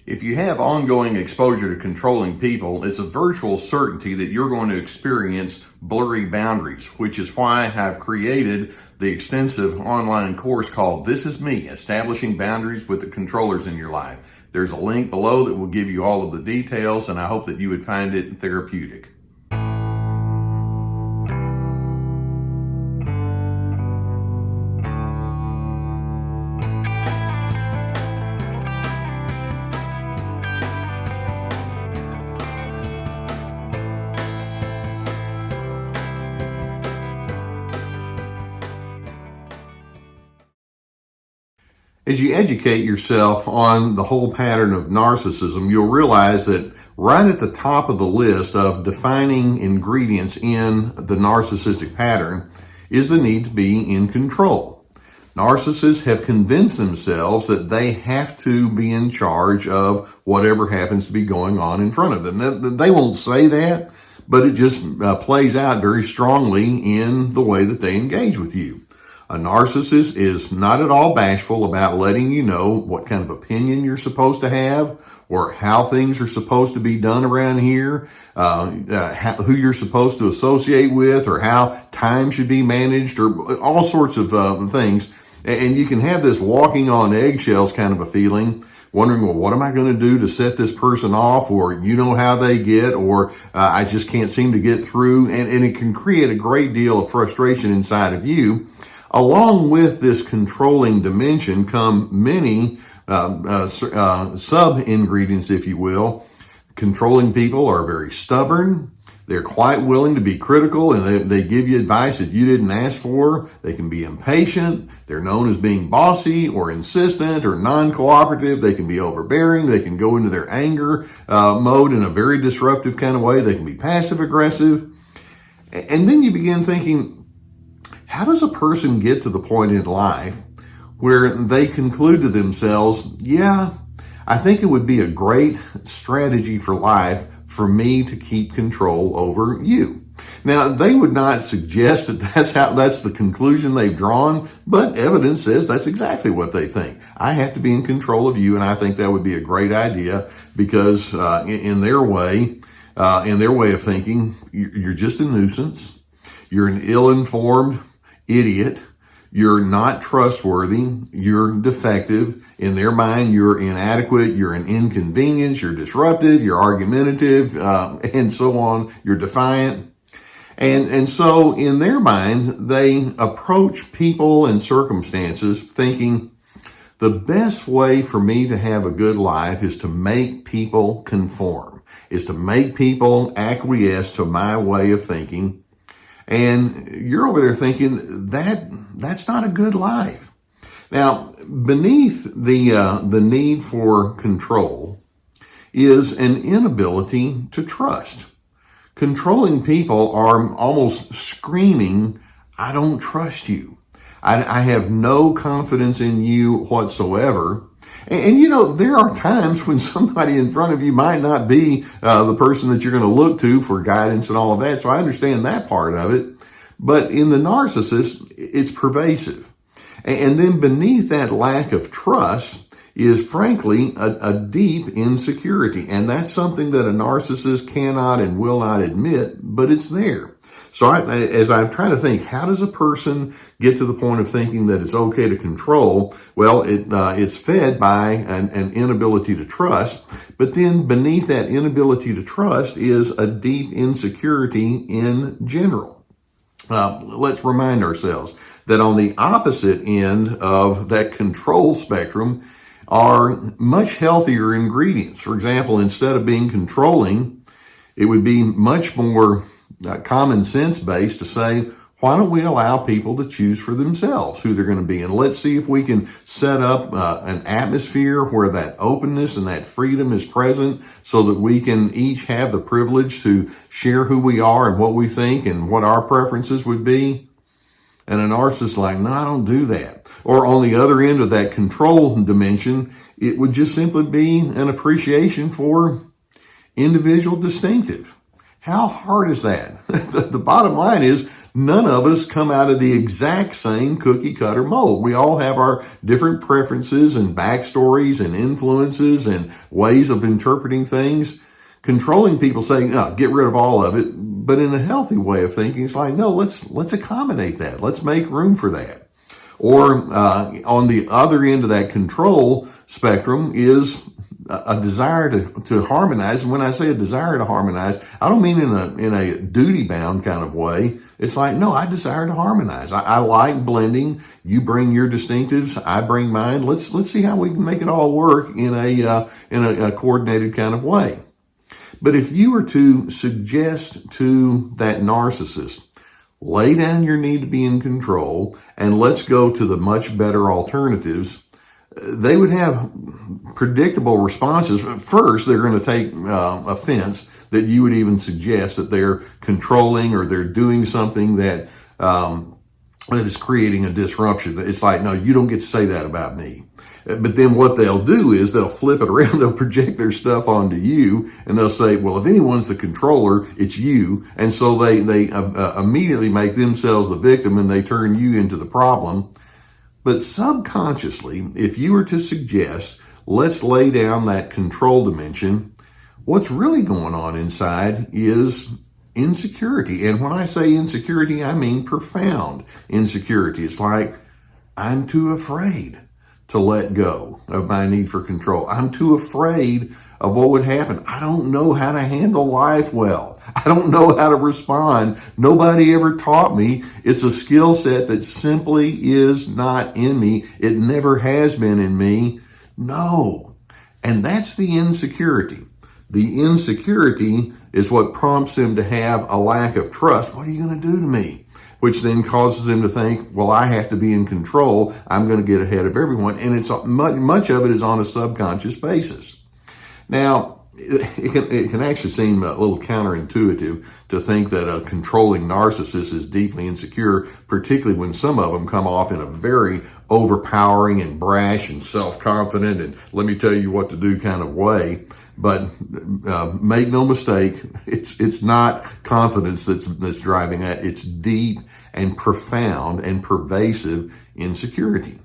If you have ongoing exposure to controlling people, it's a virtual certainty that you're going to experience blurry boundaries, which is why I've created the extensive online course called This Is Me, Establishing Boundaries with the Controllers in Your Life. There's a link below that will give you all of the details, and I hope that you would find it therapeutic. As you educate yourself on the whole pattern of narcissism, you'll realize that right at the top of the list of defining ingredients in the narcissistic pattern is the need to be in control. Narcissists have convinced themselves that they have to be in charge of whatever happens to be going on in front of them. They won't say that, but it just plays out very strongly in the way that they engage with you. A narcissist is not at all bashful about letting you know what kind of opinion you're supposed to have or how things are supposed to be done around here, who you're supposed to associate with or how time should be managed or all sorts of things. And you can have this walking on eggshells kind of a feeling, wondering, well, what am I going to do to set this person off? Or you know how they get, or I just can't seem to get through. And it can create a great deal of frustration inside of you. Along with this controlling dimension come many sub-ingredients, if you will. Controlling people are very stubborn. They're quite willing to be critical, and they give you advice that you didn't ask for. They can be impatient. They're known as being bossy or insistent or non-cooperative. They can be overbearing. They can go into their anger mode in a very disruptive kind of way. They can be passive-aggressive. And then you begin thinking, how does a person get to the point in life where they conclude to themselves, yeah, I think it would be a great strategy for life for me to keep control over you? Now, they would not suggest that that's the conclusion they've drawn, but evidence says that's exactly what they think. I have to be in control of you, and I think that would be a great idea because in their way of thinking, you're just a nuisance. You're an ill-informed idiot. You're not trustworthy. You're defective. In their mind, you're inadequate. You're an inconvenience. You're disruptive. You're argumentative, and so on. You're defiant. And so in their mind, they approach people and circumstances thinking the best way for me to have a good life is to make people conform, is to make people acquiesce to my way of thinking. And you're over there thinking that's not a good life. Now, beneath the need for control is an inability to trust. Controlling people are almost screaming, I don't trust you. I have no confidence in you whatsoever. And you know, there are times when somebody in front of you might not be the person that you're going to look to for guidance and all of that. So I understand that part of it. But in the narcissist, it's pervasive. And then beneath that lack of trust is, frankly, a deep insecurity. And that's something that a narcissist cannot and will not admit, but it's there. So as I'm trying to think, how does a person get to the point of thinking that it's okay to control? Well, it's fed by an inability to trust. But then beneath that inability to trust is a deep insecurity in general. Let's remind ourselves that on the opposite end of that control spectrum are much healthier ingredients. For example, instead of being controlling, it would be much more common sense based to say, why don't we allow people to choose for themselves who they're going to be? And let's see if we can set up an atmosphere where that openness and that freedom is present so that we can each have the privilege to share who we are and what we think and what our preferences would be. And a narcissist like, no, I don't do that. Or on the other end of that control dimension, it would just simply be an appreciation for individual distinctive. How hard is that? The bottom line is None of us come out of the exact same cookie cutter mold. We all have our different preferences and backstories and influences and ways of interpreting things. Controlling people saying, no, get rid of all of it, but in a healthy way of thinking, it's like, no, let's accommodate that. Let's make room for that. Or on the other end of that control spectrum is a desire to harmonize. And when I say a desire to harmonize, I don't mean in a duty bound kind of way. It's like, no, I desire to harmonize. I like blending. You bring your distinctives, I bring mine. Let's see how we can make it all work in a coordinated kind of way. But if you were to suggest to that narcissist, lay down your need to be in control and let's go to the much better alternatives, they would have predictable responses. First, they're going to take offense that you would even suggest that they're controlling or they're doing something that is creating a disruption. It's like, no, you don't get to say that about me. But then what they'll do is they'll flip it around. They'll project their stuff onto you, and they'll say, well, if anyone's the controller, it's you. And so they immediately make themselves the victim, and they turn you into the problem. But subconsciously, if you were to suggest, let's lay down that control dimension, what's really going on inside is insecurity. And when I say insecurity, I mean profound insecurity. It's like, I'm too afraid to let go of my need for control. I'm too afraid of what would happen. I don't know how to handle life well. I don't know how to respond. Nobody ever taught me. It's a skill set that simply is not in me. It never has been in me. No. And that's the insecurity. The insecurity is what prompts them to have a lack of trust. What are you going to do to me? Which then causes them to think, well, I have to be in control. I'm going to get ahead of everyone. And it's much of it is on a subconscious basis. Now, it can actually seem a little counterintuitive to think that a controlling narcissist is deeply insecure, particularly when some of them come off in a very overpowering and brash and self-confident and let me tell you what to do kind of way. But make no mistake, it's not confidence that's driving that. It's deep and profound and pervasive insecurity.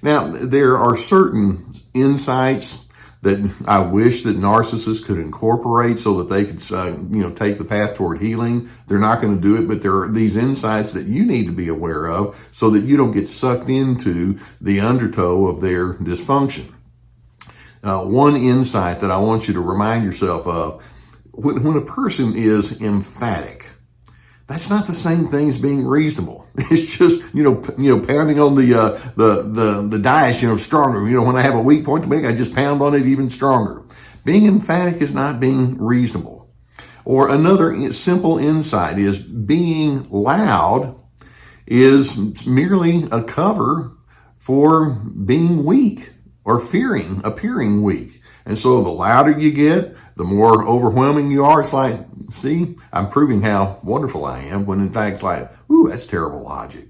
Now, there are certain insights that I wish that narcissists could incorporate so that they could, take the path toward healing. They're not going to do it, but there are these insights that you need to be aware of so that you don't get sucked into the undertow of their dysfunction. One insight that I want you to remind yourself of, when a person is emphatic, that's not the same thing as being reasonable. It's just, pounding on the dice, stronger. When I have a weak point to make, I just pound on it even stronger. Being emphatic is not being reasonable. Or another simple insight is being loud is merely a cover for being weak or appearing weak. And so the louder you get, the more overwhelming you are. It's like, see, I'm proving how wonderful I am, when in fact it's like, ooh, that's terrible logic.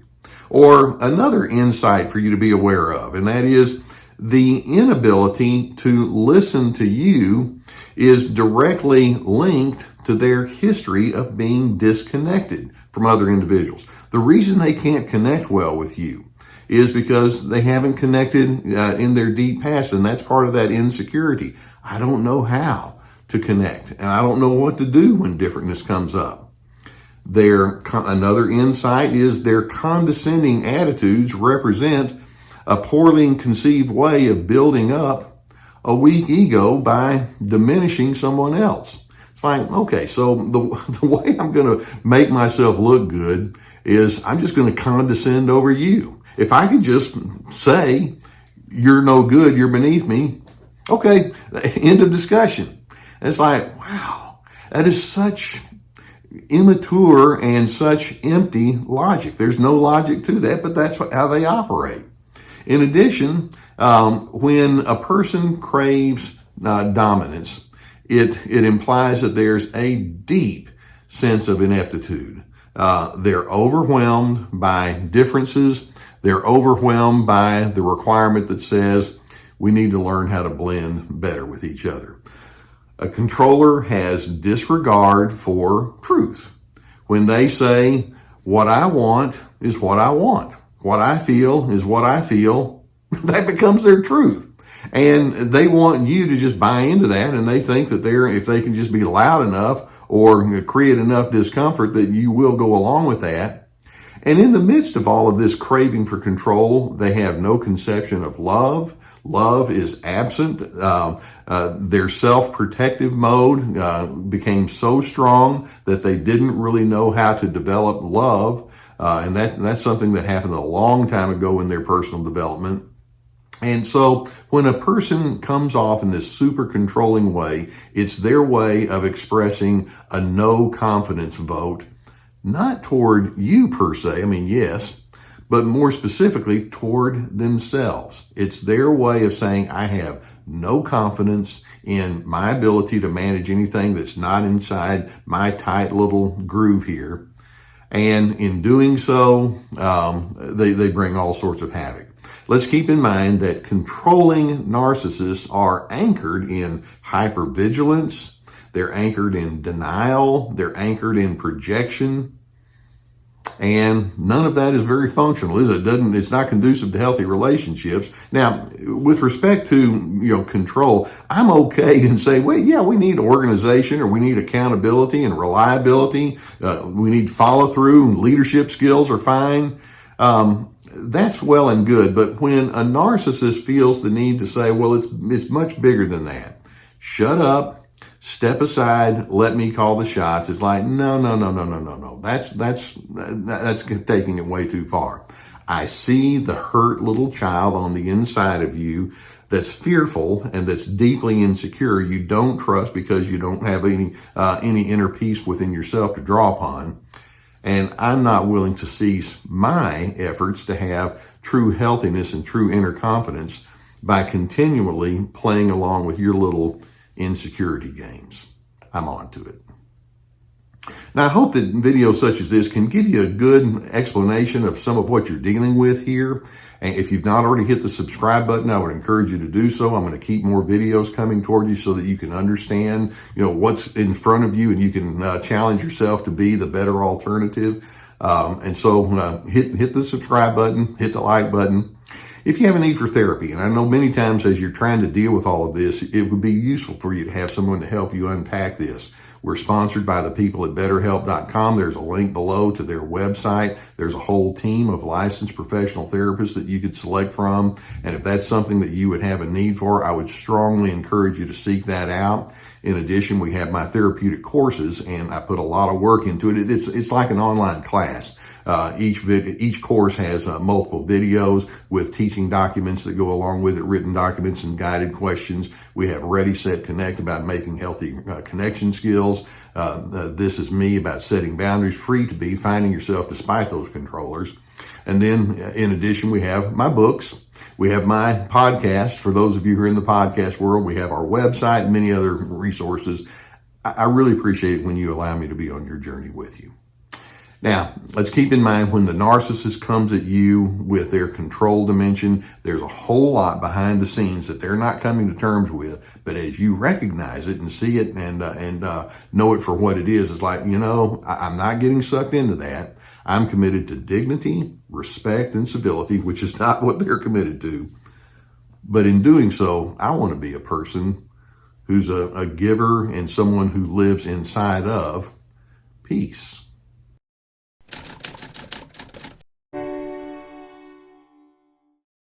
Or another insight for you to be aware of, and that is the inability to listen to you is directly linked to their history of being disconnected from other individuals. The reason they can't connect well with you is because they haven't connected in their deep past, and that's part of that insecurity. I don't know how to connect, and I don't know what to do when differentness comes up. Another insight is their condescending attitudes represent a poorly conceived way of building up a weak ego by diminishing someone else. It's like, okay, so the way I'm going to make myself look good is I'm just going to condescend over you. If I could just say, you're no good, you're beneath me, okay, end of discussion. And it's like, wow, that is such immature and such empty logic. There's no logic to that, but that's how they operate. In addition, when a person craves dominance, it implies that there's a deep sense of ineptitude. They're overwhelmed by differences. They're overwhelmed by the requirement that says we need to learn how to blend better with each other. A controller has disregard for truth. When they say, What I want is what I want. What I feel is what I feel. That becomes their truth. And they want you to just buy into that, and they think that if they can just be loud enough or create enough discomfort that you will go along with that. And in the midst of all of this craving for control, they have no conception of love. Love is absent. Their self-protective mode became so strong that they didn't really know how to develop love. And that's something that happened a long time ago in their personal development. And so when a person comes off in this super controlling way, it's their way of expressing a no confidence vote, not toward you per se. I mean, yes, but more specifically toward themselves. It's their way of saying, I have no confidence in my ability to manage anything that's not inside my tight little groove here. And in doing so, they bring all sorts of havoc. Let's keep in mind that controlling narcissists are anchored in hypervigilance. They're anchored in denial. They're anchored in projection. And none of that is very functional, is it? It's not conducive to healthy relationships. Now, with respect to, control, I'm okay in saying, well, yeah, we need organization, or we need accountability and reliability. We need follow through, and leadership skills are fine. That's well and good. But when a narcissist feels the need to say, well, it's much bigger than that. Shut up. Step aside, let me call the shots. It's like, no. That's taking it way too far. I see the hurt little child on the inside of you that's fearful and that's deeply insecure. You don't trust because you don't have any inner peace within yourself to draw upon. And I'm not willing to cease my efforts to have true healthiness and true inner confidence by continually playing along with your little insecurity games. I'm on to it. Now, I hope that videos such as this can give you a good explanation of some of what you're dealing with here. And if you've not already hit the subscribe button, I would encourage you to do so. I'm going to keep more videos coming toward you so that you can understand, what's in front of you, and you can challenge yourself to be the better alternative. And so hit the subscribe button, hit the like button. If you have a need for therapy, and I know many times as you're trying to deal with all of this, it would be useful for you to have someone to help you unpack this. We're sponsored by the people at BetterHelp.com. There's a link below to their website. There's a whole team of licensed professional therapists that you could select from. And if that's something that you would have a need for, I would strongly encourage you to seek that out. In addition, we have my therapeutic courses, and I put a lot of work into it. It's like an online class. Each course has multiple videos with teaching documents that go along with it, written documents and guided questions. We have Ready, Set, Connect about making healthy connection skills. This is me about setting boundaries, free to be, finding yourself despite those controllers. And then in addition, we have my books. We have my podcast. For those of you who are in the podcast world, we have our website and many other resources. I really appreciate it when you allow me to be on your journey with you. Now, let's keep in mind when the narcissist comes at you with their control dimension, there's a whole lot behind the scenes that they're not coming to terms with. But as you recognize it and see it and know it for what it is, it's like, I'm not getting sucked into that. I'm committed to dignity, respect, and civility, which is not what they're committed to. But in doing so, I want to be a person who's a giver and someone who lives inside of peace.